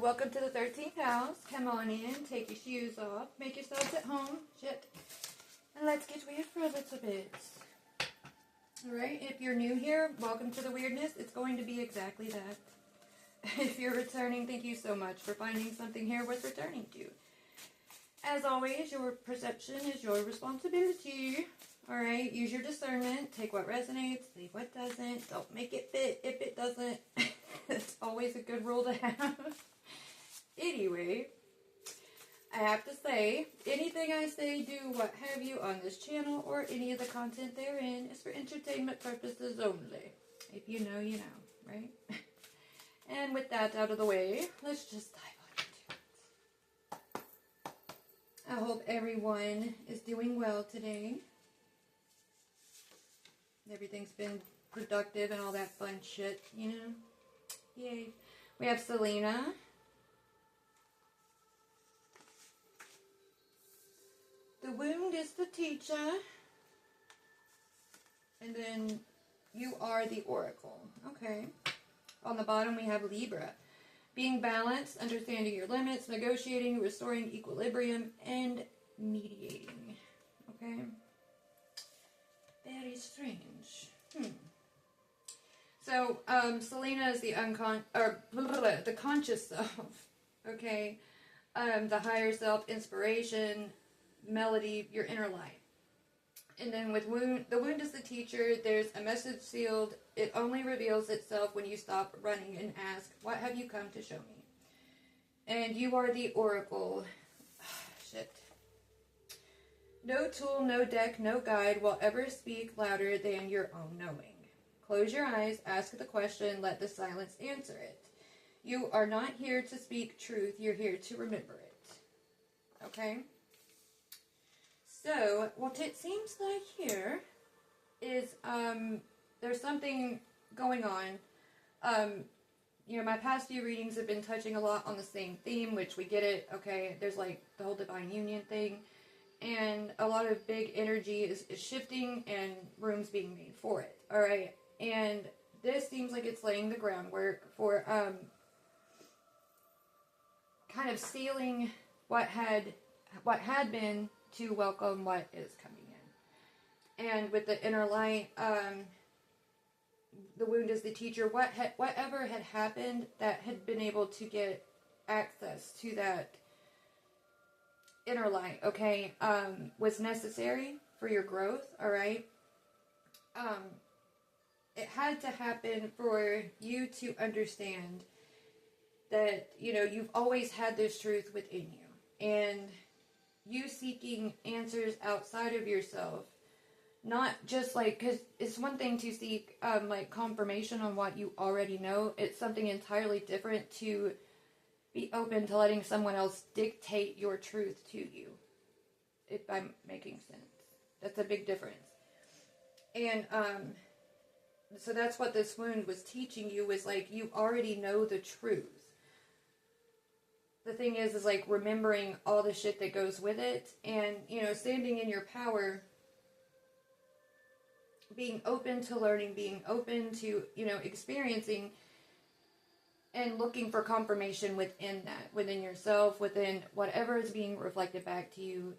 welcome to the 13th house. Come on in, take your shoes off, make yourselves at home. Shit. And let's get weird for a little bit. Alright, if you're new here, welcome to the weirdness. It's going to be exactly that. If you're returning, thank you so much for finding something here worth returning to. As always, your perception is your responsibility. Alright, use your discernment. Take what resonates, leave what doesn't. Don't make it fit if it doesn't. It's always a good rule to have. Anyway, I have to say, anything I say, do, what have you on this channel or any of the content therein is for entertainment purposes only. If you know, you know, right? And with that out of the way, let's just dive on into it. I hope everyone is doing well today. Everything's been productive and all that fun shit, you know? Yay. We have Selena. The wound is the teacher. And then you are the oracle. Okay. On the bottom we have Libra. Being balanced, understanding your limits, negotiating, restoring equilibrium, and mediating. Okay. Very strange. So, Selena is the the conscious self, okay? The higher self, inspiration, melody, your inner light. And then with wound, the wound is the teacher. There's a message sealed. It only reveals itself when you stop running and ask, what have you come to show me? And you are the oracle. Shit. No tool, no deck, no guide will ever speak louder than your own knowing. Close your eyes, ask the question, let the silence answer it. You are not here to speak truth, you're here to remember it. Okay? So, what it seems like here is, there's something going on. You know, my past few readings have been touching a lot on the same theme, which we get it, okay? There's like the whole divine union thing. And a lot of big energy is shifting and room's being made for it. Alright? And this seems like it's laying the groundwork for kind of sealing what had been to welcome what is coming in. And with the inner light, the wound is the teacher. Whatever had happened that had been able to get access to that inner light, okay, was necessary for your growth, alright? It had to happen for you to understand that, you know, you've always had this truth within you. And you seeking answers outside of yourself, not just like, because it's one thing to seek, like, confirmation on what you already know. It's something entirely different to be open to letting someone else dictate your truth to you, if I'm making sense. That's a big difference. And, so that's what this wound was teaching you, was like, you already know the truth. The thing is like remembering all the shit that goes with it, and, you know, standing in your power, being open to learning, being open to, you know, experiencing, and looking for confirmation within that, within yourself, within whatever is being reflected back to you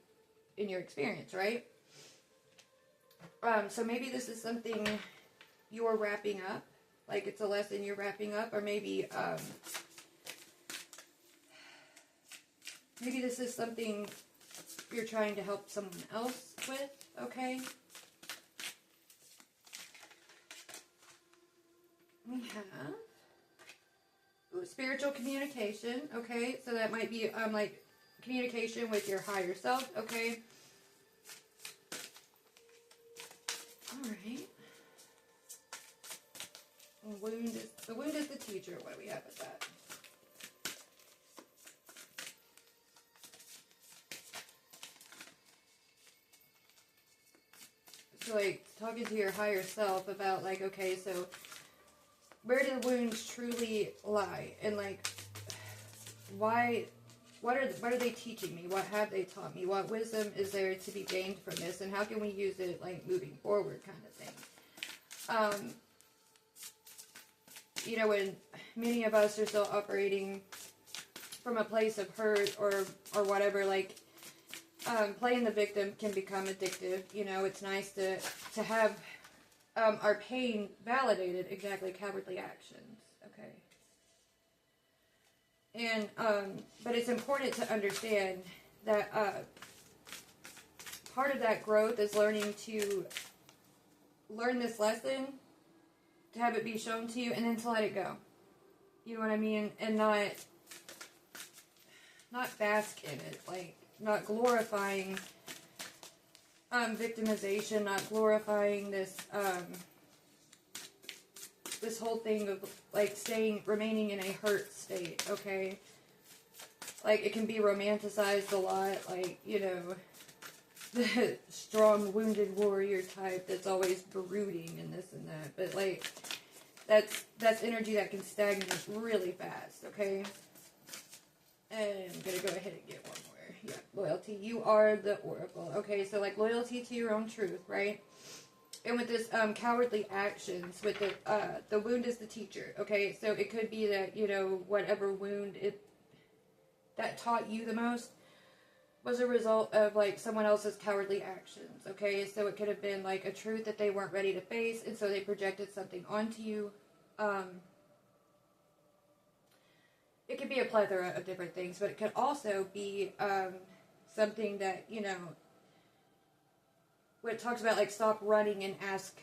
in your experience, right? So maybe this is something you're wrapping up, like it's a lesson you're wrapping up, or maybe, maybe this is something you're trying to help someone else with, okay? We have spiritual communication, okay? So that might be, like, communication with your higher self, okay? Alright. The wound is the teacher. What do we have with that? So, like, talking to your higher self about, like, okay, so where do the wounds truly lie? And, like, why, what are they teaching me? What have they taught me? What wisdom is there to be gained from this? And how can we use it, like, moving forward kind of thing? You know, when many of us are still operating from a place of hurt or whatever, like, playing the victim can become addictive. You know, it's nice to have our pain validated. Exactly, cowardly actions. Okay. And, but it's important to understand that part of that growth is learning to learn this lesson, to have it be shown to you, and then to let it go. You know what I mean? And not bask in it, like, not glorifying victimization, not glorifying this this whole thing of, like, remaining in a hurt state, okay? Like, it can be romanticized a lot, like, you know, the strong, wounded warrior type that's always brooding and this and that, but, like, that's energy that can stagnate really fast, okay? And I'm gonna go ahead and get one more. Yeah, loyalty. You are the oracle. Okay, so, like, loyalty to your own truth, right? And with this cowardly actions, with the wound is the teacher, okay? So it could be that, you know, whatever wound that taught you the most was a result of, like, someone else's cowardly actions, okay? So it could have been, like, a truth that they weren't ready to face, and so they projected something onto you. It could be a plethora of different things, but it could also be something that, you know, what it talks about, like, stop running and ask,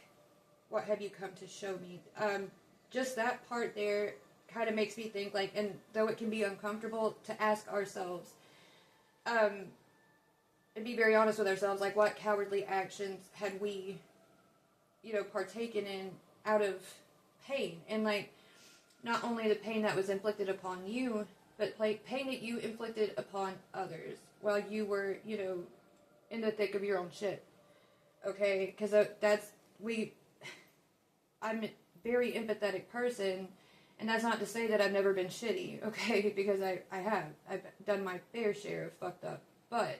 what have you come to show me? Just that part there kind of makes me think, like, and though it can be uncomfortable, to ask ourselves, and be very honest with ourselves, like, what cowardly actions had we, you know, partaken in out of pain? And, like, not only the pain that was inflicted upon you, but, like, pain that you inflicted upon others while you were, you know, in the thick of your own shit. Okay? Because I'm a very empathetic person, and that's not to say that I've never been shitty, okay? Because I have. I've done my fair share of fucked up. But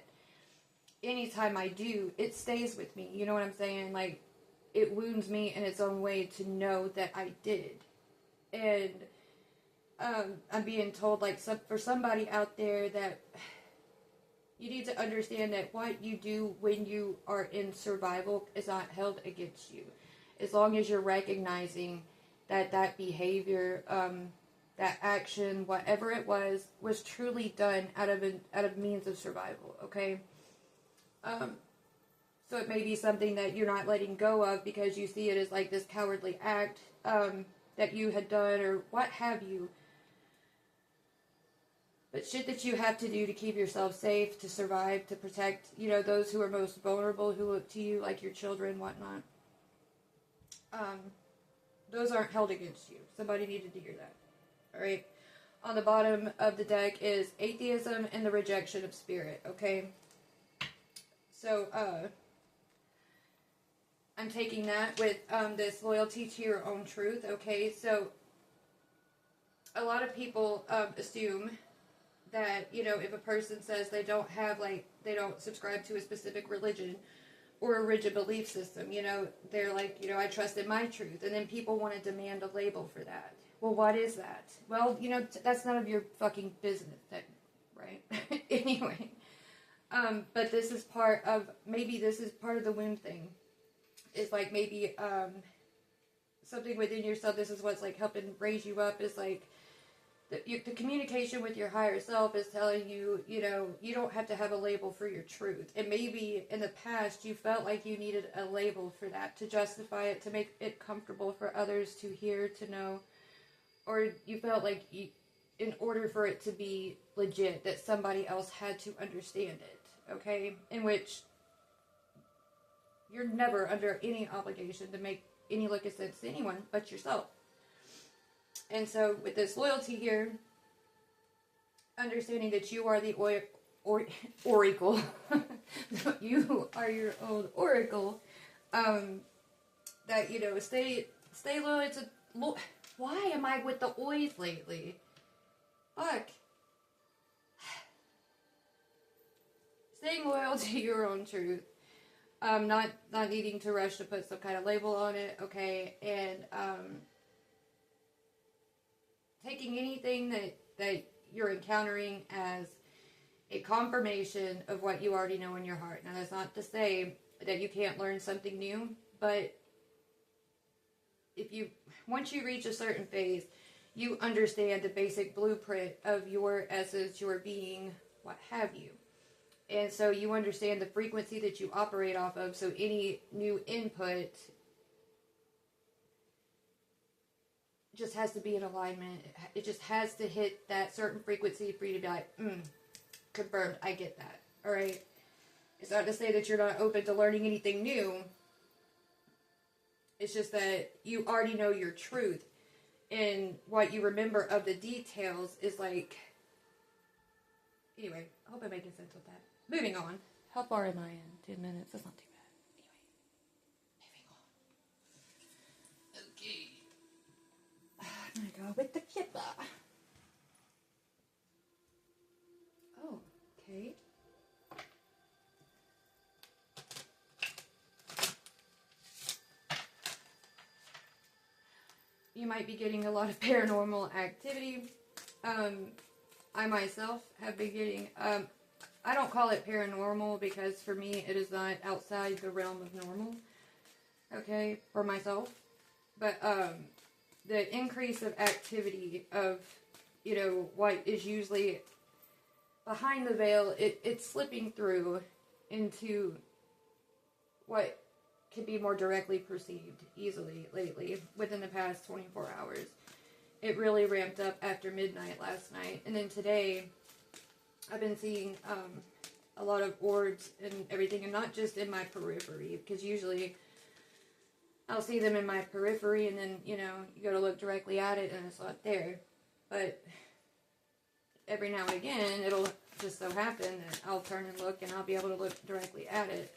anytime I do, it stays with me. You know what I'm saying? Like, it wounds me in its own way to know that I did. And I'm being told, like, for somebody out there, that you need to understand that what you do when you are in survival is not held against you. As long as you're recognizing that behavior, that action, whatever it was truly done out of means of survival, okay? So it may be something that you're not letting go of because you see it as, like, this cowardly act that you had done, or what have you. But shit that you have to do to keep yourself safe, to survive, to protect, you know, those who are most vulnerable, who look to you, like your children, whatnot. Those aren't held against you. Somebody needed to hear that. Alright? On the bottom of the deck is atheism and the rejection of spirit, okay? So, I'm taking that with this loyalty to your own truth, okay? So, a lot of people assume that, you know, if a person says they don't have, like, they don't subscribe to a specific religion or a rigid belief system, you know, they're like, you know, I trust in my truth. And then people want to demand a label for that. Well, what is that? Well, you know, that's none of your fucking business, right? Anyway. But this is part of the wound thing. It's like maybe something within yourself, this is what's, like, helping raise you up, is, like, the communication with your higher self is telling you, you know, you don't have to have a label for your truth. And maybe in the past you felt like you needed a label for that, to justify it, to make it comfortable for others to hear, to know. Or you felt like in order for it to be legit, that somebody else had to understand it, okay? In which you're never under any obligation to make any lick of sense to anyone but yourself. And so with this loyalty here, understanding that you are the oracle, you are your own oracle, that, you know, stay loyal to, why am I with the oys lately? Fuck. Staying loyal to your own truth. Not needing to rush to put some kind of label on it, okay, and, taking anything that you're encountering as a confirmation of what you already know in your heart. Now, that's not to say that you can't learn something new, but once you reach a certain phase, you understand the basic blueprint of your essence, your being, what have you. And so you understand the frequency that you operate off of, so any new input just has to be in alignment. It just has to hit that certain frequency for you to be like, confirmed, I get that. Alright? It's not to say that you're not open to learning anything new. It's just that you already know your truth. And what you remember of the details is like... Anyway, I hope I'm making sense with that. Moving on. How far am I in? 10 minutes? That's not too bad. Anyway. Moving on. Okay. I'm going to go with the kipper. Oh, okay. You might be getting a lot of paranormal activity. I myself have been getting, I don't call it paranormal because for me it is not outside the realm of normal, okay, for myself. But the increase of activity of, what is usually behind the veil, it's slipping through into what can be more directly perceived easily lately within the past 24 hours. It really ramped up after midnight last night, and then today I've been seeing a lot of orbs and everything, and not just in my periphery, because usually I'll see them in my periphery and then, you go to look directly at it and it's not there. But every now and again it'll just so happen that I'll turn and look and I'll be able to look directly at it.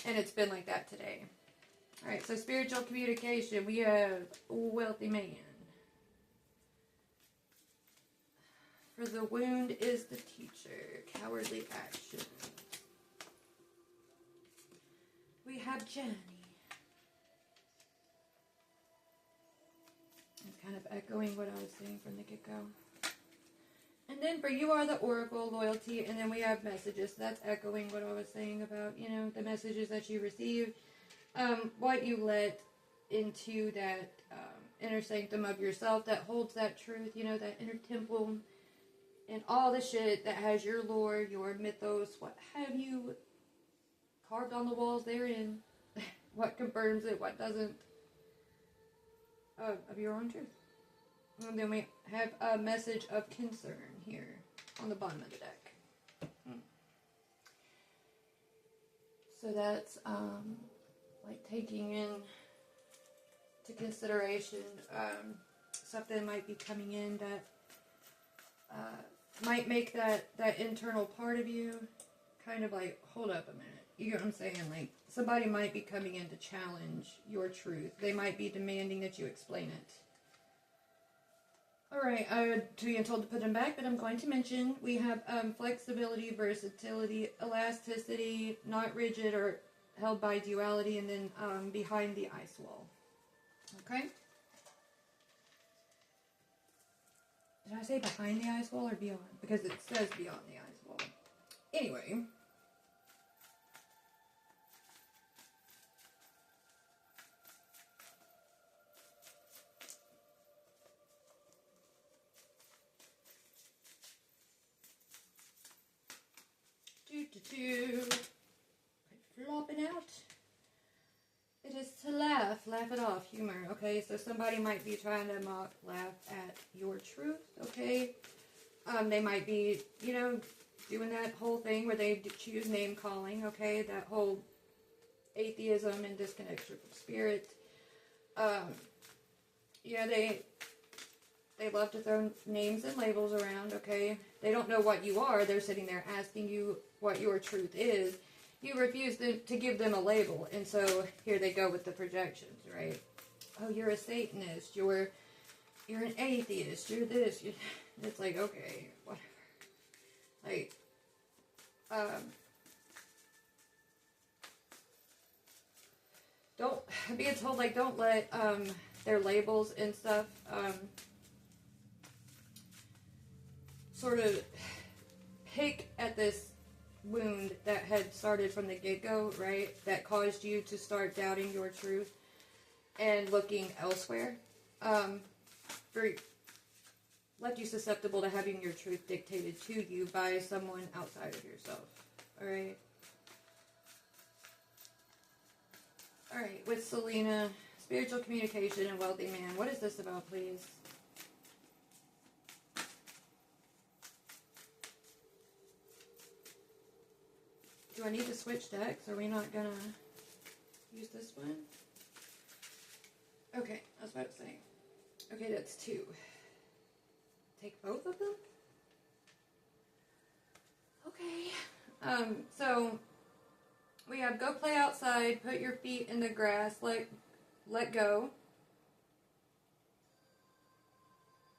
And it's been like that today. Alright, so spiritual communication. We have wealthy man. For the wound is the teacher. Cowardly action. We have Jenny. It's kind of echoing what I was saying from the get-go. And then for you are the oracle, loyalty, and then we have messages. That's echoing what I was saying about, the messages that you receive. What you let into that inner sanctum of yourself that holds that truth, that inner temple, and all the shit that has your lore, your mythos, what have you, carved on the walls therein. What confirms it, what doesn't, of your own truth. And then we have a message of concern here on the bottom of the deck. So that's like taking in to consideration something might be coming in that might make that internal part of you kind of like, hold up a minute. You get what I'm saying? Like, somebody might be coming in to challenge your truth. They might be demanding that you explain it. Alright, I was being told to put them back, but I'm going to mention we have flexibility, versatility, elasticity, not rigid or held by duality, and then behind the ice wall. Okay? Did I say behind the ice wall or beyond? Because it says beyond the ice wall. Anyway. Flopping out. It is to laugh it off, humor, okay? So somebody might be trying to mock, laugh at your truth, okay? They might be, doing that whole thing where they choose name calling, okay? That whole atheism and disconnection from spirit. They love to throw names and labels around, okay? They don't know what you are. They're sitting there asking you what your truth is. You refuse to give them a label, and so here they go with the projections, right? Oh, you're a Satanist. You're an atheist. You're this. It's like, okay, whatever. Like, I'm being told, like, don't let their labels and stuff sort of pick at this wound that had started from the get-go, right? That caused you to start doubting your truth and looking elsewhere. Left you susceptible to having your truth dictated to you by someone outside of yourself. Alright? Alright, with Selena, spiritual communication and wealthy man. What is this about, please? Do I need to switch decks? Are we not gonna use this one? Okay, I was about to say. Okay, that's 2. Take both of them? Okay. So we have go play outside, put your feet in the grass, let go.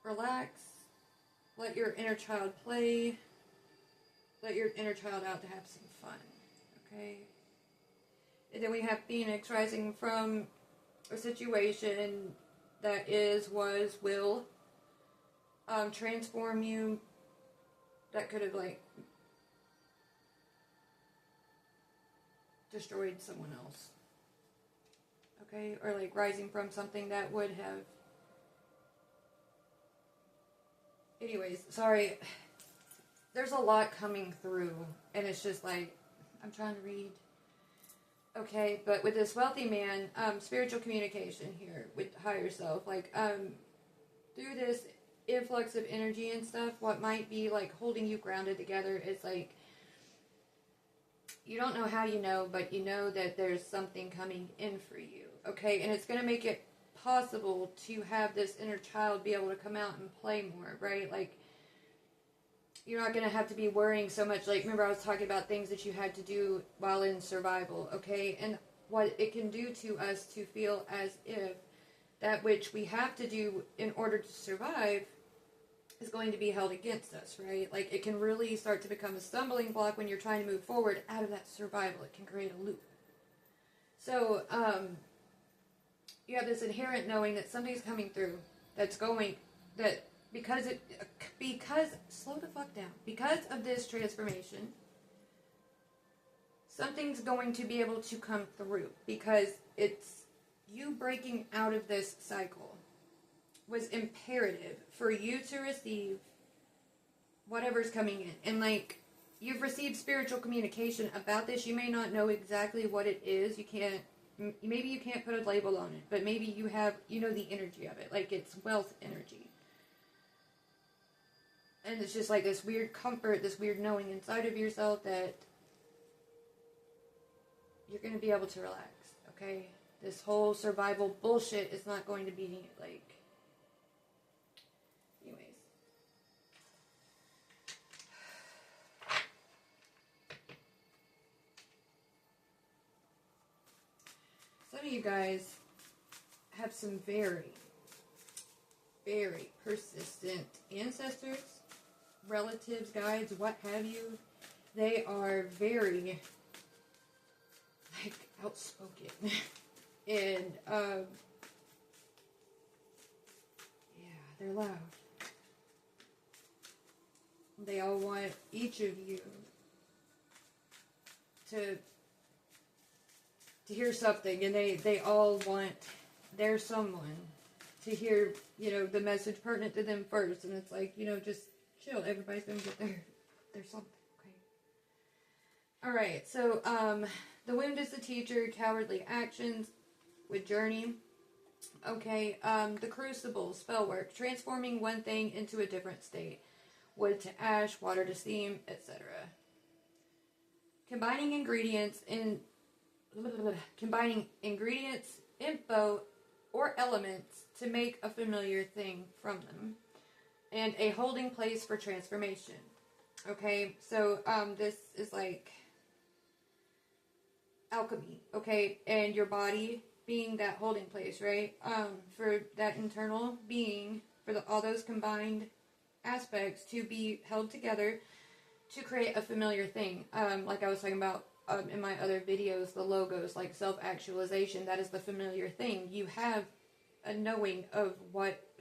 Relax. Let your inner child play. Let your inner child out to have some fun. Okay? And then we have Phoenix rising from a situation that is, was, will transform you. That could have, like, destroyed someone else. Okay? Or, like, rising from something that would have... Anyways, sorry. There's a lot coming through, and it's just like, I'm trying to read. Okay, but with this wealthy man, spiritual communication here with higher self, like, through this influx of energy and stuff, what might be, like, holding you grounded together is, like, you don't know how you know, but you know that there's something coming in for you, okay? And it's going to make it possible to have this inner child be able to come out and play more, right? Like, you're not going to have to be worrying so much. Like, remember I was talking about things that you had to do while in survival, okay? And what it can do to us to feel as if that which we have to do in order to survive is going to be held against us, right? Like, it can really start to become a stumbling block when you're trying to move forward out of that survival. It can create a loop. So, you have this inherent knowing that something's coming through that's going, that because slow the fuck down, because of this transformation, something's going to be able to come through, because it's you breaking out of this cycle was imperative for you to receive whatever's coming in. And, like, you've received spiritual communication about this. You may not know exactly what it is. Maybe you can't put a label on it, but maybe you know the energy of it. Like, it's wealth energy. And it's just like this weird comfort, this weird knowing inside of yourself that you're going to be able to relax, okay? This whole survival bullshit is not going to be, like... Anyways. Some of you guys have some very, very persistent ancestors, relatives, guides, what have you. They are very, like, outspoken. And, yeah, they're loud. They all want each of you to hear something, and they all want their someone to hear, the message pertinent to them first. And it's like, just chill. Everybody's gonna get their something, okay? Alright, so, the wound is the teacher, cowardly actions with journey. Okay, the crucible, spell work, transforming one thing into a different state. Wood to ash, water to steam, etc. Combining ingredients, info, or elements to make a familiar thing from them. And a holding place for transformation. Okay, so this is like alchemy, okay? And your body being that holding place, right? For that internal being, for all those combined aspects to be held together to create a familiar thing. Like I was talking about in my other videos, the logos, like self-actualization, that is the familiar thing. You have a knowing of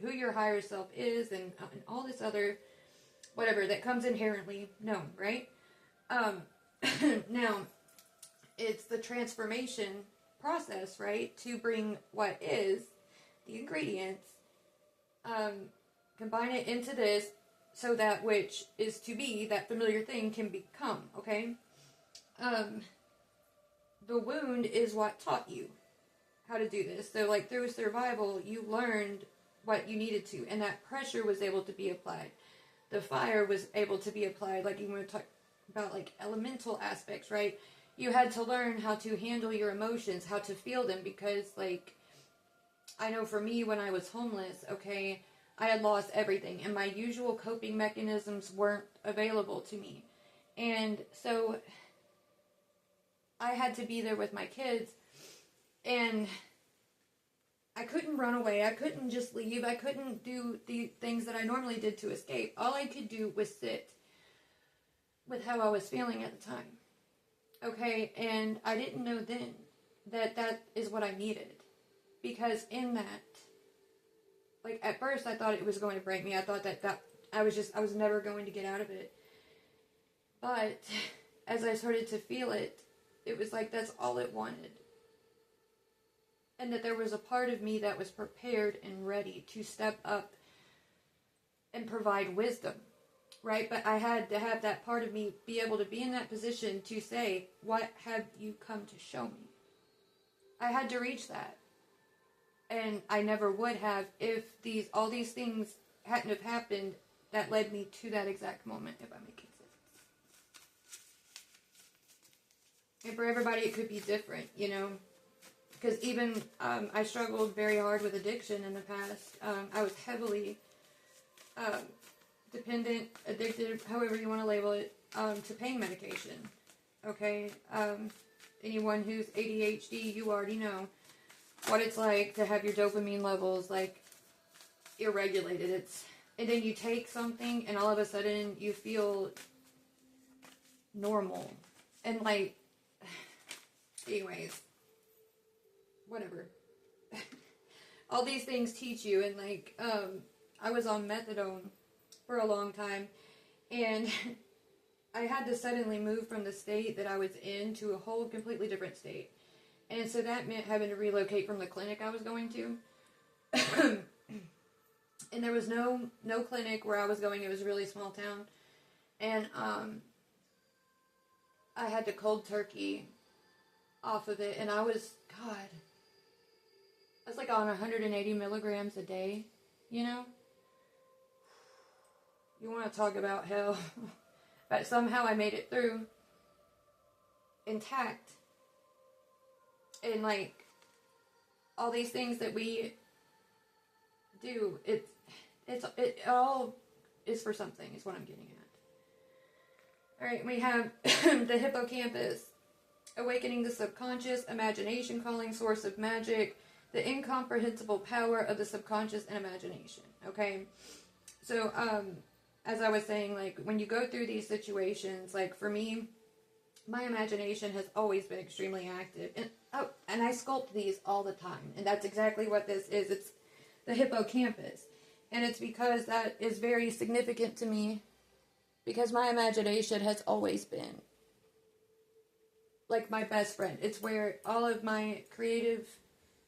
who your higher self is and all this other whatever, that comes inherently known, right? Um, now, it's the transformation process, right, to bring what is, the ingredients, combine it into this, so that which is to be, that familiar thing, can become, okay? The wound is what taught you how to do this. So, like, through survival, you learned what you needed to, and that pressure was able to be applied. The fire was able to be applied, like, you want to talk about, like, elemental aspects, right? You had to learn how to handle your emotions, how to feel them, because, like, I know for me, when I was homeless, okay, I had lost everything, and my usual coping mechanisms weren't available to me. And so I had to be there with my kids, and I couldn't run away. I couldn't just leave. I couldn't do the things that I normally did to escape. All I could do was sit with how I was feeling at the time. Okay, and I didn't know then that that is what I needed. Because in that, like, at first I thought it was going to break me. I thought that I was never going to get out of it. But as I started to feel it, it was like that's all it wanted. And that there was a part of me that was prepared and ready to step up and provide wisdom, right? But I had to have that part of me be able to be in that position to say, what have you come to show me? I had to reach that. And I never would have if all these things hadn't have happened that led me to that exact moment, if I'm making sense. And for everybody, it could be different, you know? Because even I struggled very hard with addiction in the past. I was heavily dependent, addicted, however you want to label it, to pain medication. Okay? Anyone who's ADHD, you already know what it's like to have your dopamine levels, like, irregulated. And then you take something, and all of a sudden, you feel normal. And, like, anyways, whatever. All these things teach you, and, like, I was on methadone for a long time, and I had to suddenly move from the state that I was in to a whole completely different state. And so that meant having to relocate from the clinic I was going to. And there was no clinic where I was going. It was a really small town. And I had to cold turkey off of it. And I was like on 180 milligrams a day, you know? You want to talk about hell. But somehow I made it through intact. And, like, all these things that we do, it all is for something, is what I'm getting at. Alright, we have the hippocampus, awakening the subconscious, imagination calling, source of magic, the incomprehensible power of the subconscious and imagination, okay? So, as I was saying, like, when you go through these situations, like, for me, my imagination has always been extremely active. And I sculpt these all the time. And that's exactly what this is. It's the hippocampus. And it's because that is very significant to me. Because my imagination has always been like my best friend. It's where all of my creative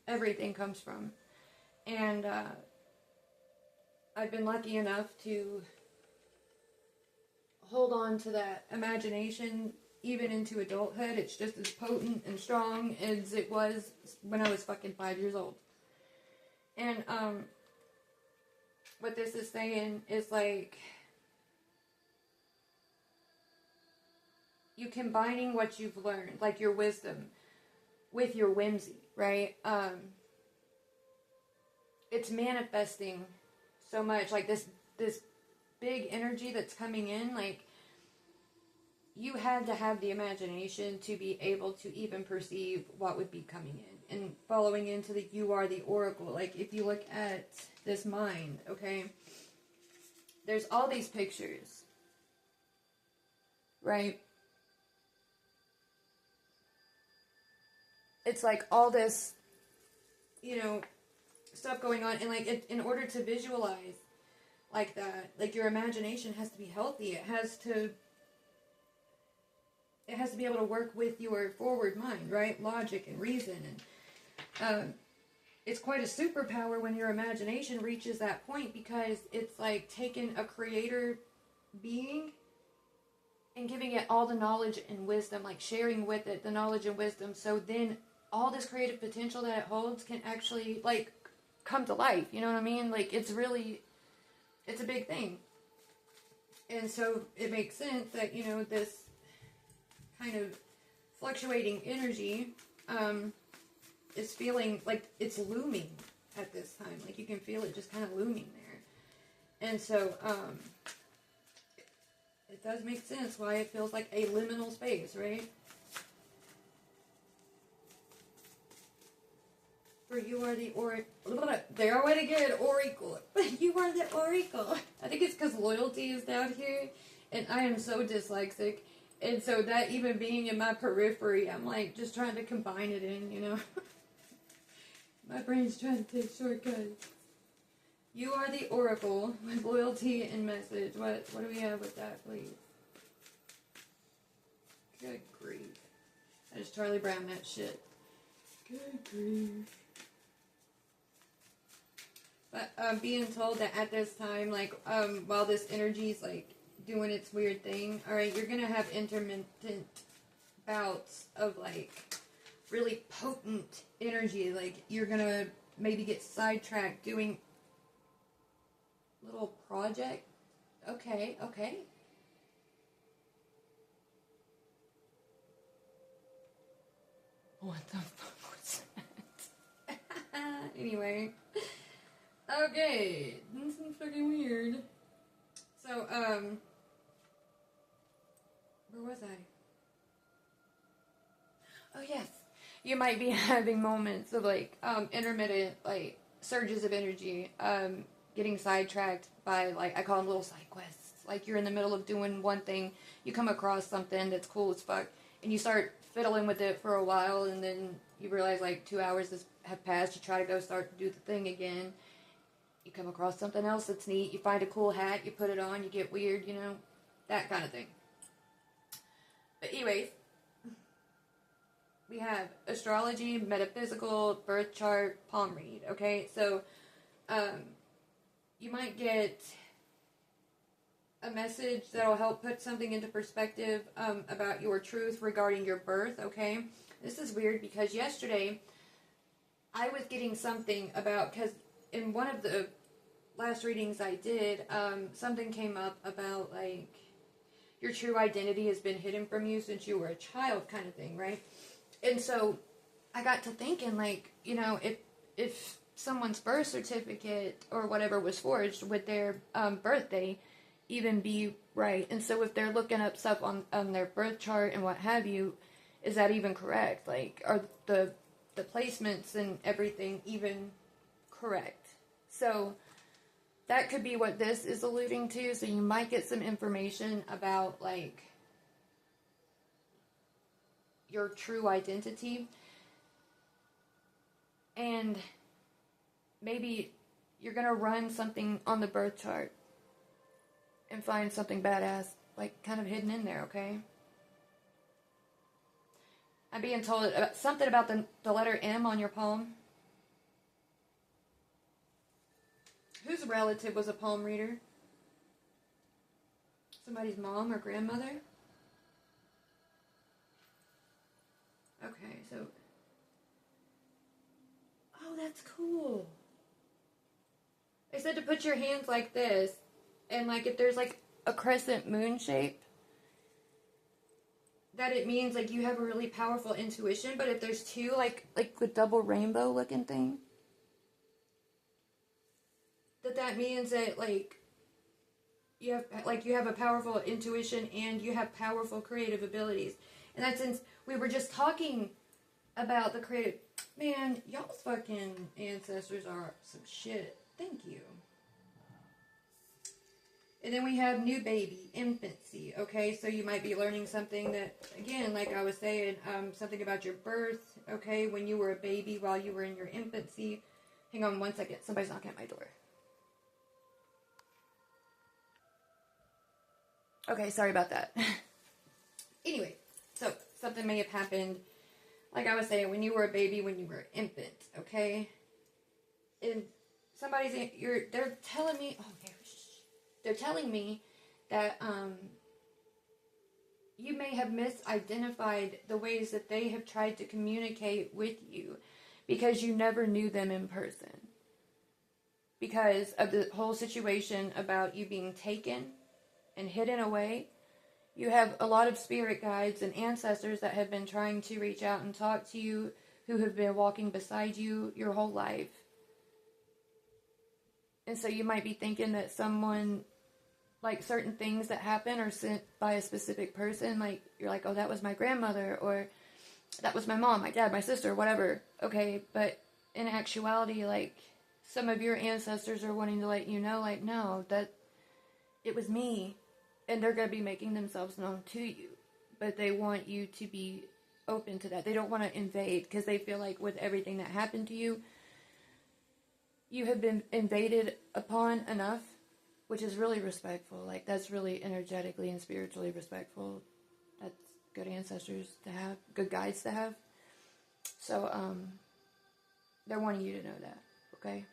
everything comes from. And I've been lucky enough to hold on to that imagination even into adulthood. It's just as potent and strong as it was when I was fucking 5 years old. And what this is saying is, like, you combining what you've learned, like your wisdom, with your whimsy, right? It's manifesting so much, like this big energy that's coming in, like, you had to have the imagination to be able to even perceive what would be coming in. And following into the you are the oracle. Like, if you look at this mind, okay, there's all these pictures, right? It's like all this, you know, stuff going on. And, like, in order to visualize, like that. Like, your imagination has to be healthy. It has to be able to work with your forward mind, right? Logic and reason. And it's quite a superpower when your imagination reaches that point, because it's like taking a creator being and giving it all the knowledge and wisdom, like sharing with it the knowledge and wisdom, so then all this creative potential that it holds can actually, like, come to life. You know what I mean? Like, it's a big thing. And so it makes sense that, you know, this kind of fluctuating energy is feeling like it's looming at this time. Like, you can feel it just kind of looming there. And so it does make sense why it feels like a liminal space, right? For you are the there are way to get oracle. You are the oracle. I think it's because loyalty is down here, and I am so dyslexic, and so that even being in my periphery, I'm like just trying to combine it in, you know. My brain's trying to take shortcuts. You are the oracle with loyalty and message. What do we have with that, please? Good grief. I just Charlie Brown that shit. Good grief. But I'm being told that at this time, like, while this energy's like doing its weird thing, alright, you're gonna have intermittent bouts of like really potent energy. Like, you're gonna maybe get sidetracked doing little project. Okay. What the fuck was that? Anyway. Okay. This is fucking weird. So, where was I? Oh, yes. You might be having moments of, like, intermittent, like, surges of energy, getting sidetracked by, like, I call them little side quests. Like, you're in the middle of doing one thing, you come across something that's cool as fuck, and you start fiddling with it for a while, and then you realize, like, 2 hours have passed, you try to go start to do the thing again, you come across something else that's neat, you find a cool hat, you put it on, you get weird, you know, that kind of thing. But anyways, we have astrology, metaphysical, birth chart, palm read, okay? So, you might get a message that'll help put something into perspective about your truth regarding your birth, okay? This is weird because yesterday I was getting something about, because in one of the last readings I did, something came up about, like, your true identity has been hidden from you since you were a child kind of thing, right? And so I got to thinking, like, you know, if someone's birth certificate or whatever was forged, would their birthday even be right? And so if they're looking up stuff on their birth chart and what have you, is that even correct? Like, are the placements and everything even correct? So that could be what this is alluding to. So you might get some information about, like, your true identity. And maybe you're going to run something on the birth chart and find something badass, like, kind of hidden in there, okay? I'm being told something about the letter M on your palm. Whose relative was a palm reader? Somebody's mom or grandmother? Okay, so... Oh, that's cool. They said to put your hands like this, and, like, if there's, like, a crescent moon shape, that it means, like, you have a really powerful intuition. But if there's two, like the double rainbow looking thing, that means that, like, you have a powerful intuition and you have powerful creative abilities. And that's since we were just talking about the creative... Man, y'all's fucking ancestors are some shit. Thank you. And then we have new baby, infancy, okay? So you might be learning something that, again, like I was saying, something about your birth, okay? When you were a baby, while you were in your infancy. Hang on one second. Somebody's knocking at my door. Okay, sorry about that. Anyway, so something may have happened, like I was saying, when you were a baby, when you were an infant, okay? And they're telling me, they're telling me that, you may have misidentified the ways that they have tried to communicate with you because you never knew them in person. Because of the whole situation about you being taken and hidden away, you have a lot of spirit guides and ancestors that have been trying to reach out and talk to you, who have been walking beside you your whole life. And so you might be thinking that someone, like certain things that happen are sent by a specific person. Like, you're like, oh, that was my grandmother, or that was my mom, my dad, my sister, whatever. Okay, but in actuality, like, some of your ancestors are wanting to let you know, like, no, that it was me. And they're going to be making themselves known to you. But they want you to be open to that. They don't want to invade, because they feel like with everything that happened to you, you have been invaded upon enough, which is really respectful. Like, that's really energetically and spiritually respectful. That's good ancestors to have, good guides to have. So, they're wanting you to know that, okay?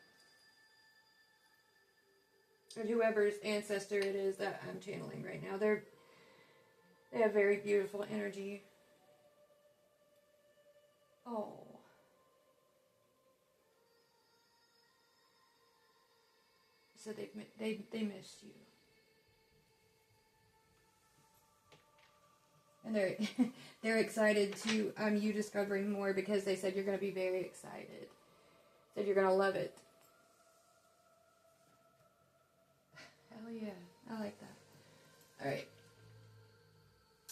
And whoever's ancestor it is that I'm channeling right now, they have very beautiful energy. Oh. So they missed you. And they're excited to you discovering more, because they said you're going to be very excited. Said you're going to love it. Hell yeah. I like that. Alright.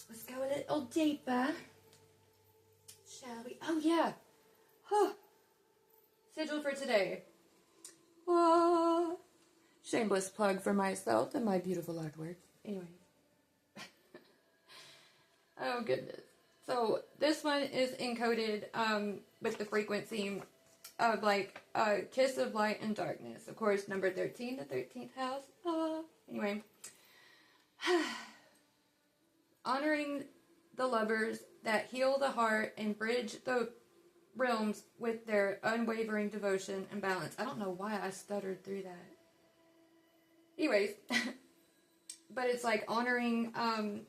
Let's go a little deeper. Shall we? Oh yeah. Huh. Scheduled for today. Whoa. Shameless plug for myself and my beautiful artwork. Anyway. Oh goodness. So this one is encoded with the frequency of like kiss of light and darkness. Of course, number 13, the 13th house. Anyway. Honoring the lovers that heal the heart and bridge the realms with their unwavering devotion and balance. I don't know why I stuttered through that. Anyways. But it's like honoring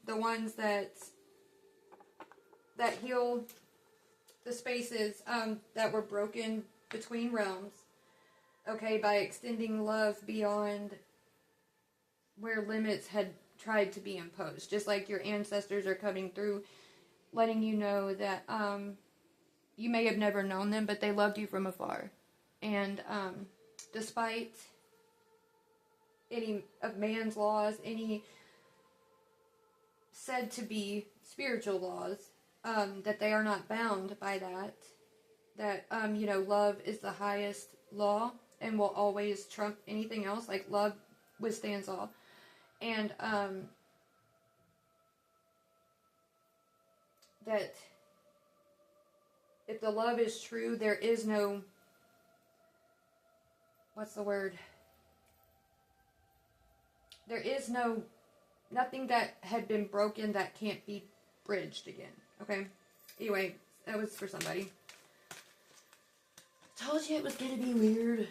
the ones that heal the spaces that were broken between realms, okay, by extending love beyond where limits had tried to be imposed. Just like your ancestors are coming through, letting you know that you may have never known them, but they loved you from afar. And despite any of man's laws, any said to be spiritual laws, that they are not bound by that. That, love is the highest law and will always trump anything else. Like, love withstands all. And, that if the love is true, there is no, what's the word? There is nothing that had been broken that can't be bridged again. Okay? Anyway, that was for somebody. Told you it was gonna be weird.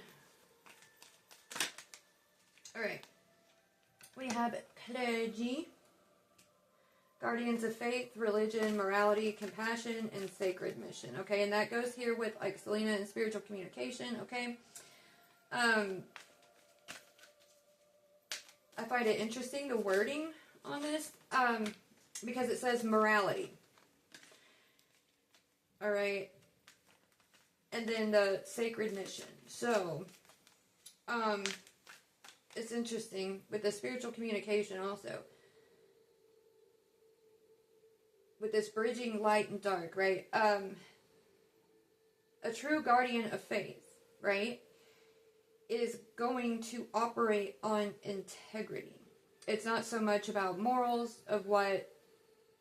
Alright. We have clergy, guardians of faith, religion, morality, compassion, and sacred mission. Okay, and that goes here with like Selena and spiritual communication. Okay. I find it interesting, the wording on this, because it says morality. Alright. And then the sacred mission. So, it's interesting with the spiritual communication also. With this bridging light and dark, right? A true guardian of faith, right, is going to operate on integrity. It's not so much about morals of what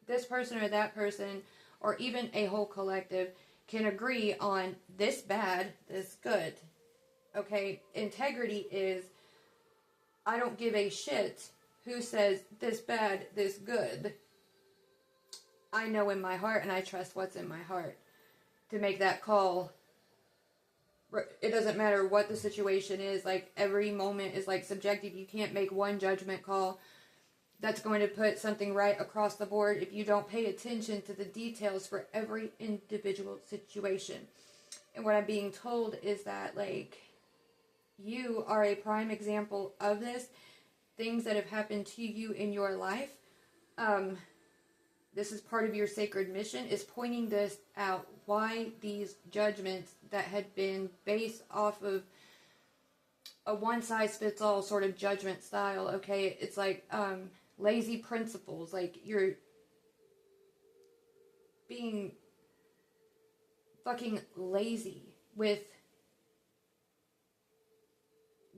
this person or that person, or even a whole collective, can agree on this bad, this good. Okay? Integrity is, I don't give a shit who says this bad, this good. I know in my heart, and I trust what's in my heart to make that call. It doesn't matter what the situation is. Like, every moment is like subjective. You can't make one judgment call that's going to put something right across the board if you don't pay attention to the details for every individual situation. And what I'm being told is that, like, you are a prime example of this. Things that have happened to you in your life, this is part of your sacred mission, is pointing this out. Why these judgments that had been based off of a one-size-fits-all sort of judgment style, okay? It's like lazy principles. Like, you're being fucking lazy with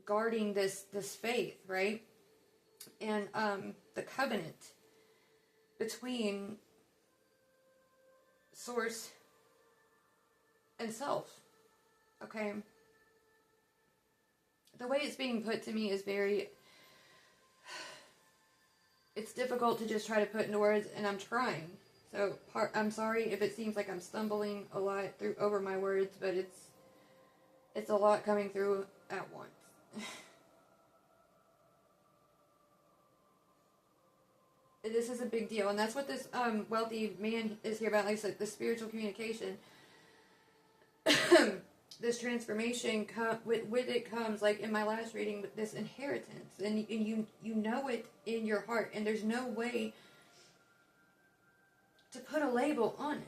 guarding this faith, right? And the covenant between source and self, okay? The way it's being put to me is very, it's difficult to just try to put into words, and I'm trying. So I'm sorry if it seems like I'm stumbling a lot over my words, but it's a lot coming through at once. This is a big deal, and that's what this wealthy man is here about. Like I said, the spiritual communication. This transformation, with it comes, like in my last reading, with this inheritance, and you know it in your heart, and there's no way to put a label on it.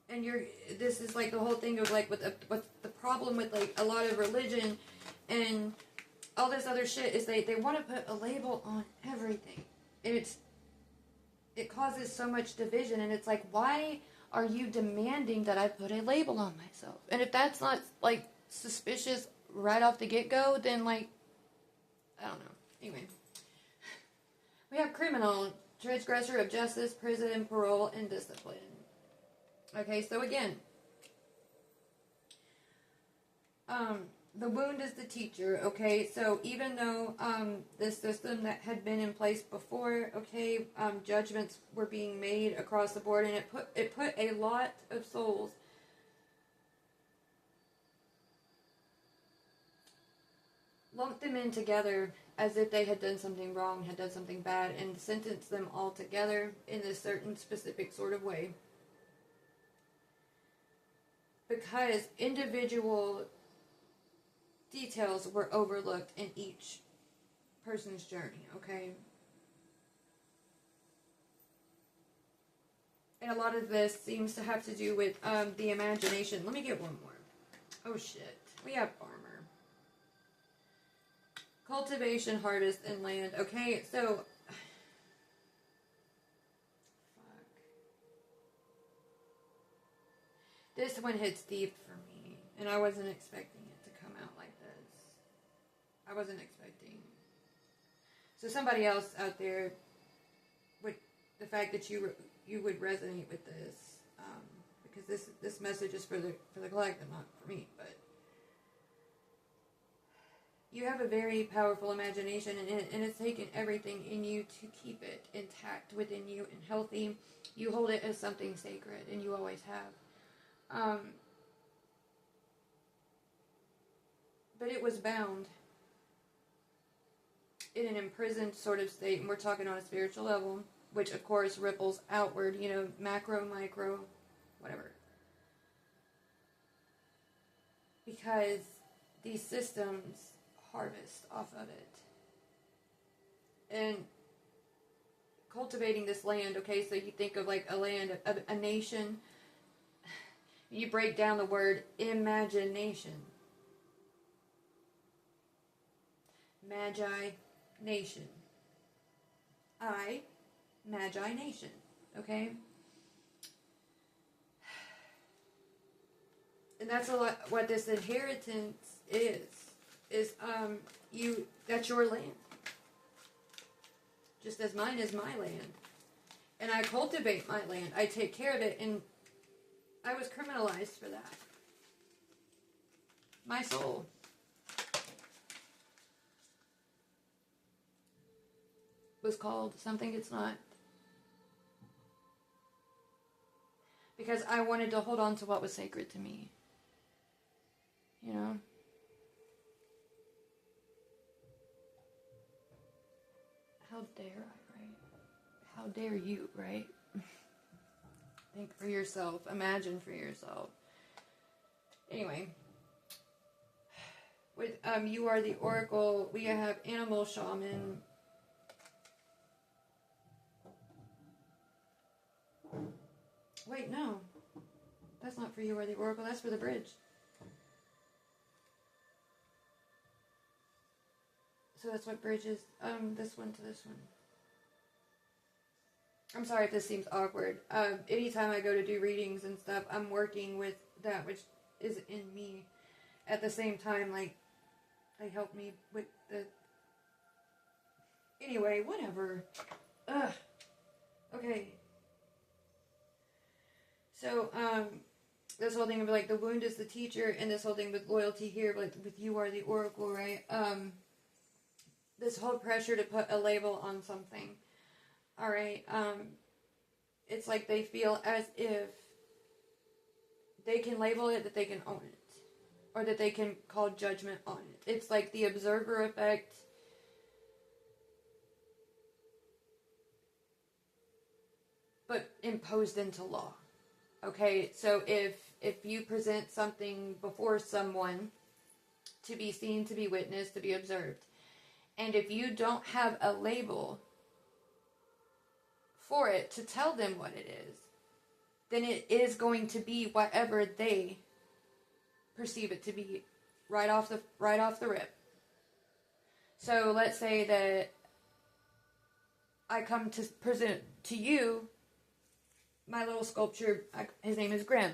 And this is like the whole thing of like with the problem with like a lot of religion and all this other shit is they want to put a label on everything. And it causes so much division, and it's like, why are you demanding that I put a label on myself? And if that's not like suspicious right off the get-go, then like, I don't know. Anyway, we have criminal, transgressor of justice, prison, parole, and discipline. Okay, so again, the wound is the teacher, okay? So even though this system that had been in place before, okay, judgments were being made across the board, and it put a lot of souls lumped them in together as if they had done something wrong, had done something bad, and sentenced them all together in a certain specific sort of way. Because individual details were overlooked in each person's journey, okay? And a lot of this seems to have to do with the imagination. Let me get one more. Oh shit. We have farmer. Cultivation, harvest, and land. Okay, so this one hits deep for me, and I wasn't expecting it to come out like this. I wasn't expecting. So somebody else out there, would the fact that you would resonate with this, because this message is for the collective, not for me, but you have a very powerful imagination, and it's taken everything in you to keep it intact within you and healthy. You hold it as something sacred, and you always have. But it was bound in an imprisoned sort of state, and we're talking on a spiritual level, which of course ripples outward, you know, macro, micro, whatever. Because these systems harvest off of it. And cultivating this land, okay, so you think of like a land, a nation. You break down the word imagination. Magi nation. Magi nation. Okay? And that's a lot what this inheritance is that's your land. Just as mine is my land. And I cultivate my land. I take care of it, and I was criminalized for that. My soul. was called something it's not. Because I wanted to hold on to what was sacred to me. You know? How dare I, right? How dare you, right? Think for yourself. Imagine for yourself. Anyway. With You Are the Oracle, we have Animal Shaman. Wait, no. That's not for You Are the Oracle, that's for the bridge. So that's what bridge is. This one to this one. I'm sorry if this seems awkward. Anytime I go to do readings and stuff, I'm working with that which is in me. At the same time, like, they help me with the... Anyway, whatever. Ugh. Okay. So, this whole thing of, like, the wound is the teacher, and this whole thing with loyalty here, like, with You Are the Oracle, right? This whole pressure to put a label on something. Alright, it's like they feel as if they can label it, that they can own it. Or that they can call judgment on it. It's like the observer effect. But imposed into law. Okay, so if you present something before someone to be seen, to be witnessed, to be observed, and if you don't have a label for it to tell them what it is, then it is going to be whatever they perceive it to be right off the rip. So let's say that I come to present to you my little sculpture. His name is Grimm,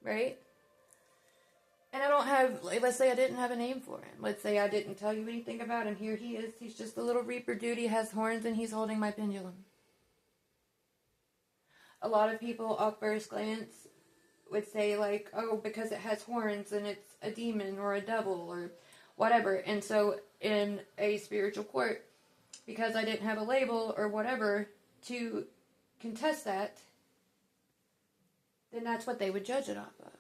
right? And I don't have, let's say I didn't have a name for him. Let's say I didn't tell you anything about him. Here he is. He's just a little Reaper dude. He has horns and he's holding my pendulum. A lot of people off first glance would say, like, oh, because it has horns and it's a demon or a devil or whatever. And so in a spiritual court, because I didn't have a label or whatever to contest that, then that's what they would judge it off of.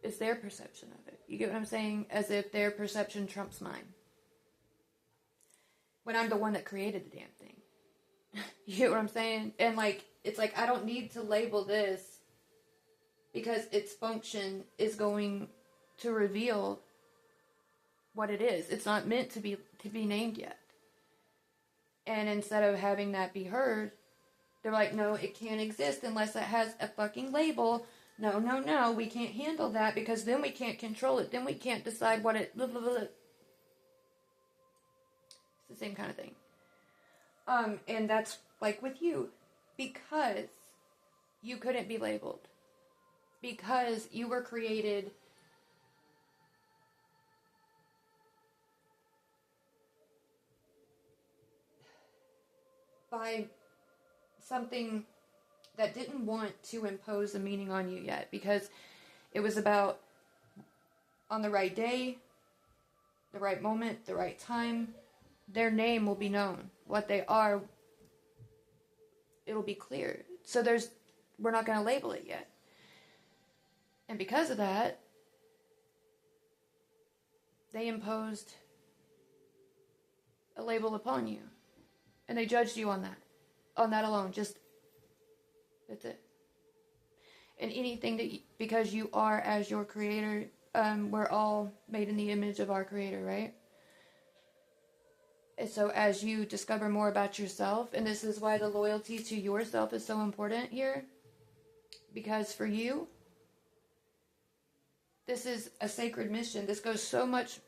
It's their perception of it. You get what I'm saying? As if their perception trumps mine. When I'm the one that created the damn thing. You get what I'm saying? And, like, it's like I don't need to label this because its function is going to reveal what it is. It's not meant to be named yet. And instead of having that be heard, they're like, no, it can't exist unless it has a fucking label. No, we can't handle that because then we can't control it. Then we can't decide what it... Blah, blah, blah. It's the same kind of thing. And that's like with you. Because you couldn't be labeled. Because you were created by something that didn't want to impose a meaning on you yet, because it was about on the right day, the right moment, the right time, their name will be known. What they are, it'll be clear. So we're not going to label it yet. And because of that, they imposed a label upon you. And they judged you on that. On that alone. That's it. And anything because you are as your creator, we're all made in the image of our creator, right? And so as you discover more about yourself, and this is why the loyalty to yourself is so important here, because for you, this is a sacred mission. This goes so much,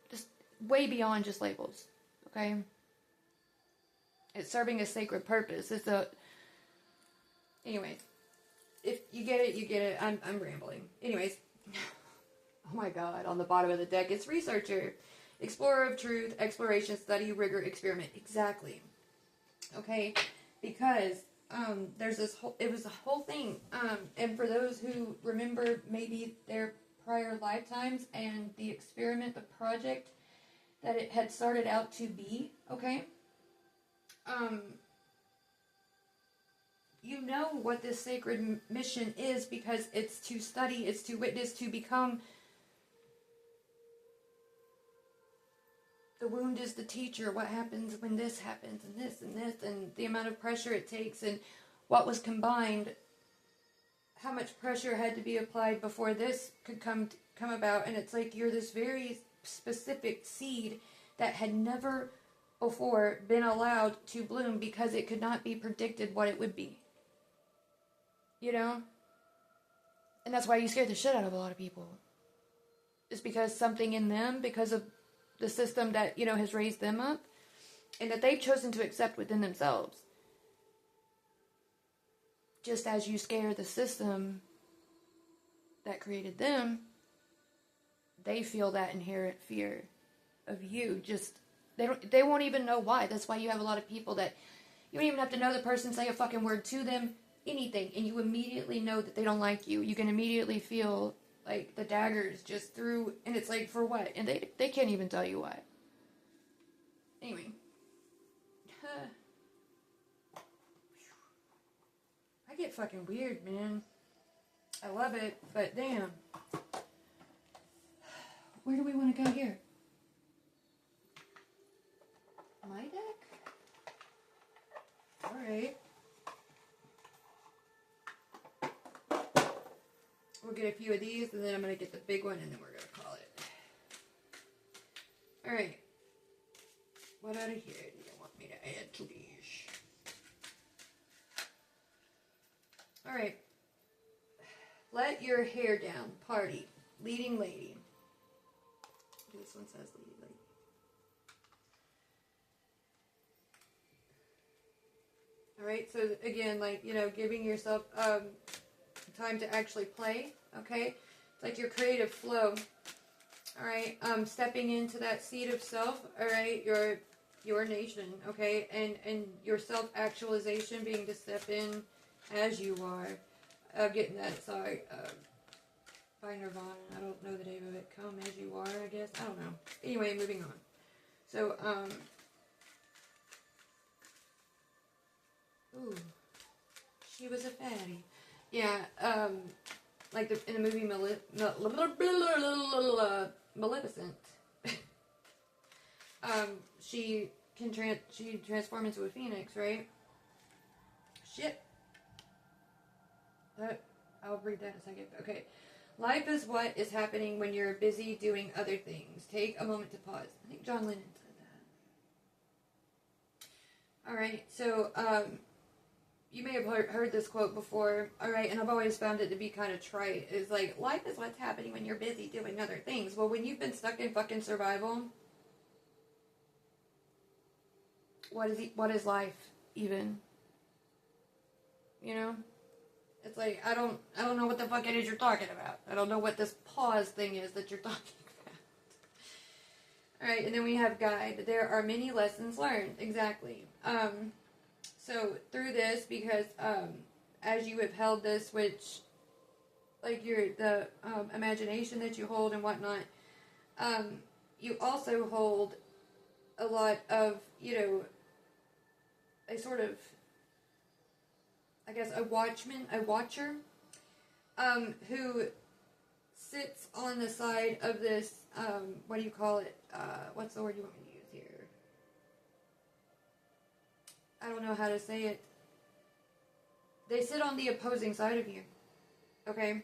just way beyond just labels, okay? It's serving a sacred purpose. Anyways, if you get it, you get it. I'm rambling. Anyways, oh my God, on the bottom of the deck, it's researcher, explorer of truth, exploration, study, rigor, experiment. Exactly. Okay, because there's it was a whole thing. And for those who remember maybe their prior lifetimes and the experiment, the project that it had started out to be, okay? you know what this sacred mission is, because it's to study, it's to witness, to become. The wound is the teacher. What happens when this happens, and this, and the amount of pressure it takes, and what was combined, how much pressure had to be applied before this could come about. And it's like you're this very specific seed that had never before been allowed to bloom, because it could not be predicted what it would be. You know? And that's why you scared the shit out of a lot of people. It's because something in them, because of the system that, you know, has raised them up, and that they've chosen to accept within themselves. Just as you scare the system that created them, they feel that inherent fear of you. Just, they won't even know why. That's why you have a lot of people that you don't even have to know the person, say a fucking word to them, anything, and you immediately know that they don't like you. You can immediately feel like the daggers just through, and it's like, for what? And they can't even tell you why. Anyway. I get fucking weird, man. I love it, but damn. Where do we want to go here? My deck? Alright. We'll get a few of these, and then I'm going to get the big one, and then we're going to call it. Alright. What out of here do you want me to add to these? Alright. Let your hair down. Party. Leading lady. This one says leading lady. Alright, so again, like, you know, giving yourself time to actually play, okay? It's like your creative flow. Alright, stepping into that seat of self, alright, your nation, okay? And your self-actualization, being to step in as you are. Getting that, sorry, by Nirvana. I don't know the name of it. Come as you are, I guess. I don't know. Anyway, moving on. So, ooh. She was a fatty. Yeah, like in the movie Maleficent. She can transform into a phoenix, right? Shit. I'll read that in a second. Okay. Life is what is happening when you're busy doing other things. Take a moment to pause. I think John Lennon said that. Alright, so, you may have heard this quote before, alright, and I've always found it to be kind of trite. It's like, life is what's happening when you're busy doing other things. Well, when you've been stuck in fucking survival, what is life, even? You know? It's like, I don't know what the fuck it is you're talking about. I don't know what this pause thing is that you're talking about. Alright, and then we have guide. There are many lessons learned. Exactly. So, through this, because, as you have held this, which, like, the imagination that you hold and whatnot, you also hold a lot of, you know, a sort of, I guess, a watcher, who sits on the side of this, what do you call it? What's the word you want me to use here? I don't know how to say it. They sit on the opposing side of you, okay?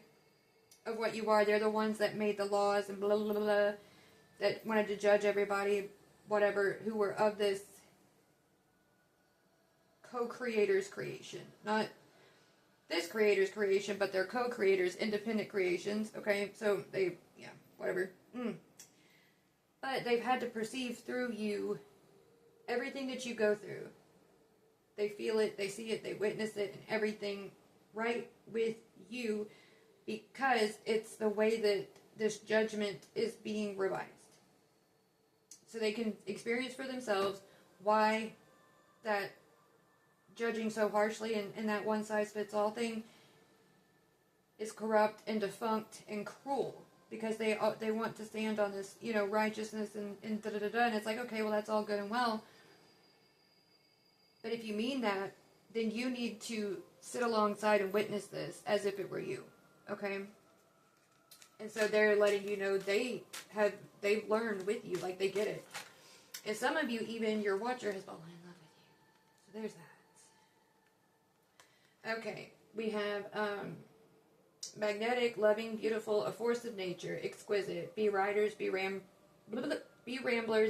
Of what you are. They're the ones that made the laws and blah, blah, blah, blah, that wanted to judge everybody, whatever, who were of this co-creator's creation. Not this creator's creation, but they're co-creators, independent creations, okay? So they, yeah, whatever. But they've had to perceive through you everything that you go through. They feel it, they see it, they witness it, and everything right with you, because it's the way that this judgment is being revised. So they can experience for themselves why that judging so harshly and that one-size-fits-all thing is corrupt and defunct and cruel, because they want to stand on this, you know, righteousness and da-da-da-da, and it's like, okay, well, that's all good and well, But if you mean that, then you need to sit alongside and witness this as if it were you. Okay? And so they're letting you know they've learned with you, like they get it. And some of you, even your watcher has fallen in love with you. So there's that. Okay, we have magnetic, loving, beautiful, a force of nature, exquisite, be riders, be ramblers,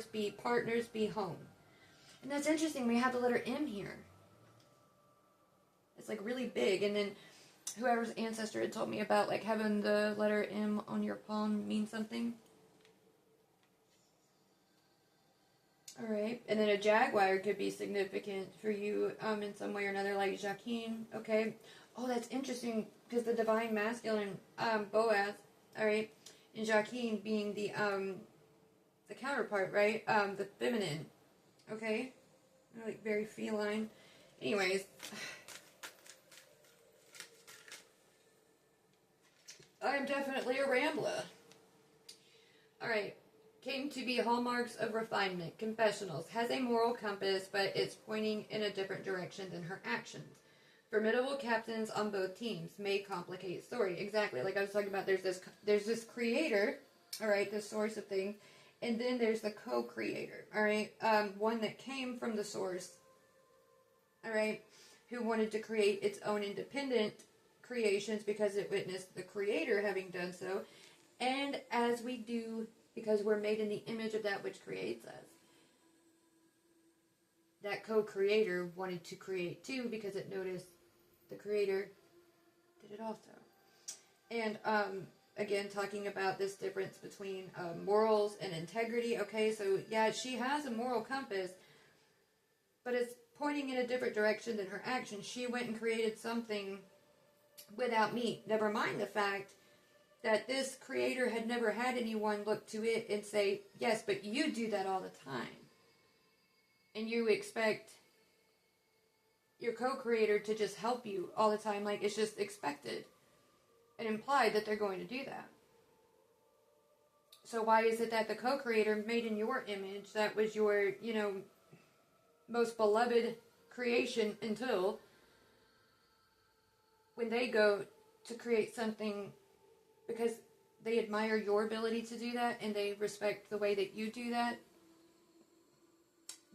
be partners, be home. And that's interesting, we have the letter M here. It's like really big, and then whoever's ancestor had told me about like having the letter M on your palm means something. Alright, and then a jaguar could be significant for you in some way or another, like Joaquin, okay? Oh, that's interesting, because the divine masculine, Boaz, alright, and Joaquin being the counterpart, right? The feminine, okay? Like very feline. Anyways, I'm definitely a rambler. Alright. Came to be hallmarks of refinement, confessionals, has a moral compass, but it's pointing in a different direction than her actions. Formidable captains on both teams may complicate story. Exactly, like I was talking about, there's this creator, all right, the source of things, and then there's the co-creator, all right, one that came from the source, all right, who wanted to create its own independent creations because it witnessed the creator having done so, and as we do, because we're made in the image of that which creates us. That co-creator wanted to create too because it noticed the creator did it also. And again, talking about this difference between morals and integrity. Okay, so yeah, she has a moral compass, but it's pointing in a different direction than her actions. She went and created something without me. Never mind the fact that this creator had never had anyone look to it and say, yes, but you do that all the time. And you expect your co-creator to just help you all the time. Like, it's just expected and implied that they're going to do that. So why is it that the co-creator made in your image, that was your, most beloved creation until when they go to create something because they admire your ability to do that and they respect the way that you do that,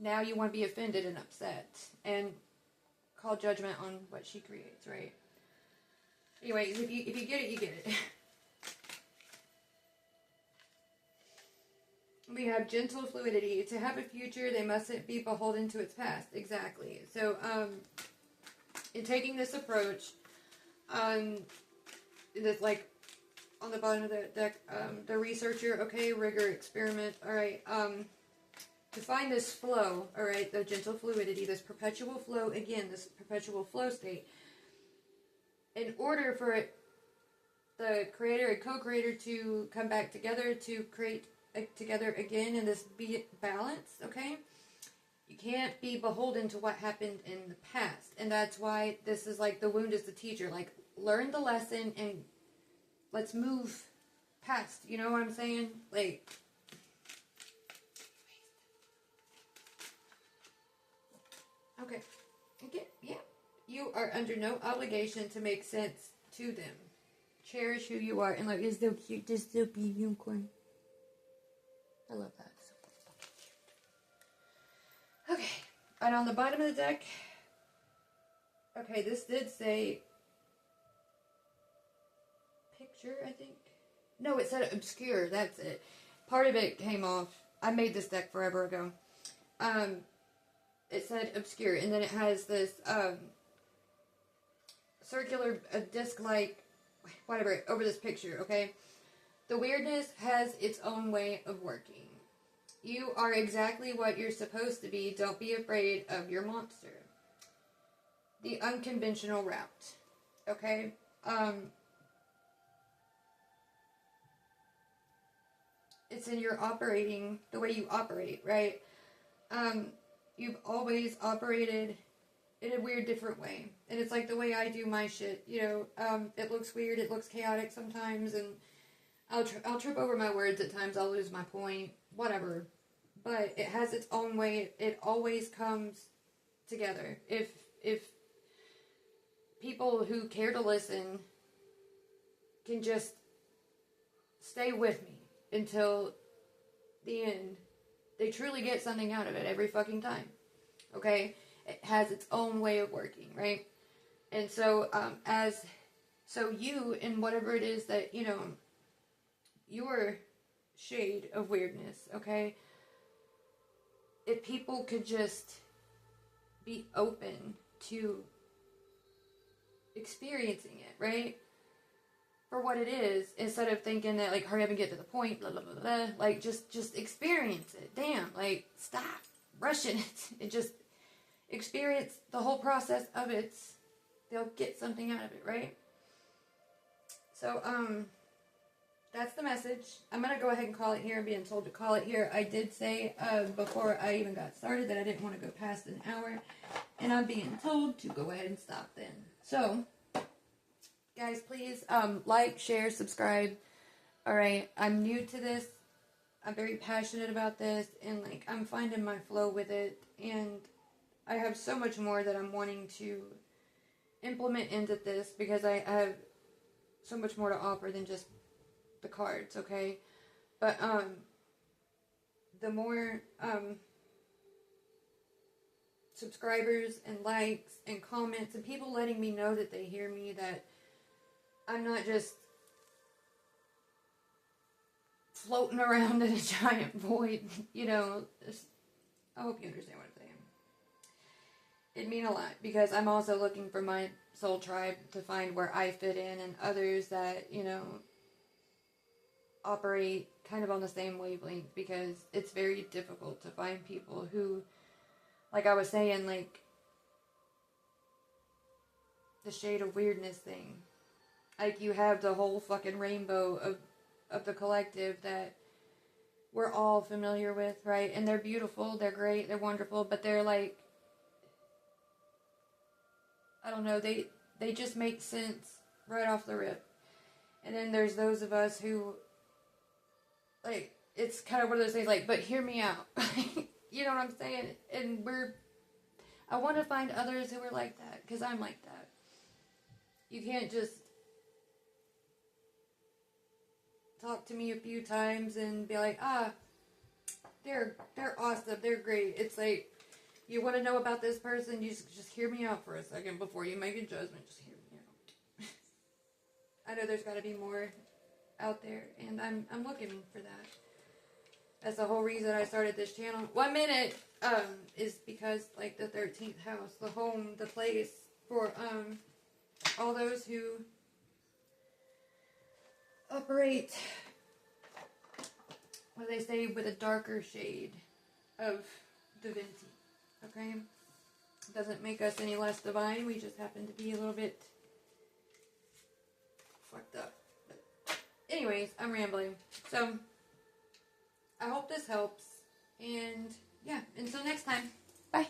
now you want to be offended and upset and call judgment on what she creates, right? Anyways, if you get it, you get it. We have gentle fluidity. To have a future, they mustn't be beholden to its past. Exactly. So, in taking this approach, this like on the bottom of the deck, the researcher, okay, rigor, experiment, all right, to find this flow, all right, the gentle fluidity, this perpetual flow, again, this perpetual flow state, in order for the creator and co-creator to come back together to create together again in this balance, okay, you can't be beholden to what happened in the past, and that's why this is like the wound is the teacher, like, learn the lesson and let's move past, you know what I'm saying? Like, okay, yeah. You are under no obligation to make sense to them. Cherish who you are, and like, it's so cute, this so cute unicorn. I love that. So fucking cute. Okay, and on the bottom of the deck, okay, this did say picture, I think. No, it said obscure. That's it. Part of it came off. I made this deck forever ago. It said obscure, and then it has this circular, disc-like, whatever, over this picture, okay? The weirdness has its own way of working. You are exactly what you're supposed to be. Don't be afraid of your monster. The unconventional route, okay? It's in your operating, the way you operate, right? You've always operated in a weird, different way. And it's like the way I do my shit, it looks weird, it looks chaotic sometimes, and I'll trip over my words at times, I'll lose my point, whatever. But it has its own way, it always comes together. If people who care to listen can just stay with me until the end, they truly get something out of it every fucking time. Okay? It has its own way of working, right? And so, so you, in whatever it is that, you know, your shade of weirdness, okay? If people could just be open to experiencing it, right? For what it is, instead of thinking that, like, hurry up and get to the point, blah, blah, blah, blah. Like, just experience it. Damn, like, stop rushing it. And just experience the whole process of it. They'll get something out of it, right? So, that's the message. I'm going to go ahead and call it here. I'm being told to call it here. I did say, before I even got started, that I didn't want to go past an hour. And I'm being told to go ahead and stop then. So, guys, please, like, share, subscribe. Alright, I'm new to this. I'm very passionate about this. And, like, I'm finding my flow with it. And I have so much more that I'm wanting to implement into this. Because I have so much more to offer than just the cards, okay? But, the more, subscribers and likes and comments and people letting me know that they hear me, that I'm not just floating around in a giant void, you know. I hope you understand what I'm saying. It'd mean a lot, because I'm also looking for my soul tribe to find where I fit in, and others that, you know, operate kind of on the same wavelength, because it's very difficult to find people who, like I was saying, like, the shade of weirdness thing. Like, you have the whole fucking rainbow of the collective that we're all familiar with, right? And they're beautiful, they're great, they're wonderful, but they're like, I don't know, they just make sense right off the rip. And then there's those of us who, like, it's kind of one of those things, like, but hear me out. You know what I'm saying? And I want to find others who are like that, because I'm like that. You can't just talk to me a few times and be like, they're awesome, they're great. It's like, you want to know about this person, you just hear me out for a second before you make a judgment. Just hear me out. I know there's got to be more out there, and I'm looking for that. That's the whole reason I started this channel. 1 minute, is because, like, the 13th house, the home, the place for, all those who operate, what do they say, with a darker shade of divinity, okay? Doesn't make us any less divine, we just happen to be a little bit fucked up. But anyways, I'm rambling. So, I hope this helps, and yeah, until next time, bye.